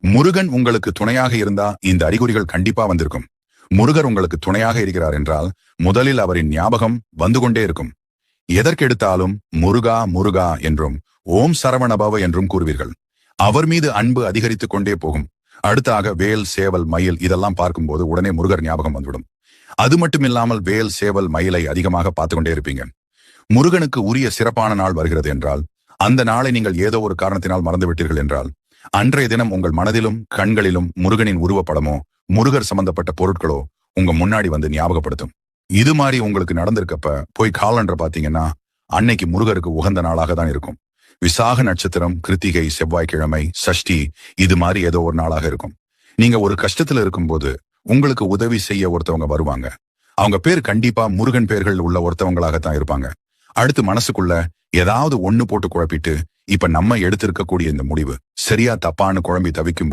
முருகன் உங்களுக்கு துணையாக இருந்தா இந்த அறிகுறிகள் கண்டிப்பா வந்திருக்கும். முருகர் உங்களுக்கு துணையாக இருக்கிறார் என்றால் முதலில் அவரின் ஞாபகம் வந்து கொண்டே இருக்கும். எதற்கெடுத்தாலும் முருகா முருகா என்றும் ஓம் சரவணபவ என்றும் கூறுவீர்கள். அவர் மீது அன்பு அதிகரித்துக் கொண்டே போகும். அடுத்தாக வேல் சேவல் மயில் இதெல்லாம் பார்க்கும்போது உடனே முருகர் ஞாபகம் வந்துவிடும். அது மட்டும் இல்லாமல் வேல் சேவல் மயிலை அதிகமாக பார்த்து கொண்டே இருப்பீங்க. முருகனுக்கு உரிய சிறப்பான நாள் வருகிறது என்றால், அந்த நாளை நீங்கள் ஏதோ ஒரு காரணத்தினால் மறந்துவிட்டீர்கள் என்றால், அன்றைய தினம் உங்கள் மனதிலும் கண்களிலும் முருகனின் உருவப்படமோ முருகர் சம்பந்தப்பட்ட பொருட்களோ உங்க முன்னாடி வந்து ஞாபகப்படுத்தும். இது மாதிரி உங்களுக்கு நடந்திருக்கப்ப போய் காலண்டர் பாத்தீங்கன்னா அன்னைக்கு முருகருக்கு உகந்த நாளாக தான் இருக்கும். விசாக நட்சத்திரம், கிருத்திகை, செவ்வாய்க்கிழமை, சஷ்டி இது மாதிரி ஏதோ ஒரு நாளாக இருக்கும். நீங்க ஒரு கஷ்டத்துல இருக்கும்போது உங்களுக்கு உதவி செய்ய ஒருத்தவங்க வருவாங்க. அவங்க பேர் கண்டிப்பா முருகன் பேர்கள் உள்ள ஒருத்தவங்களாகத்தான் இருப்பாங்க. அடுத்து மனசுக்குள்ள ஏதாவது ஒண்ணு போட்டு குழப்பிட்டு இப்ப நம்ம எடுத்திருக்கக்கூடிய இந்த முடிவு சரியா தப்பான்னு குழம்பி தவிக்கும்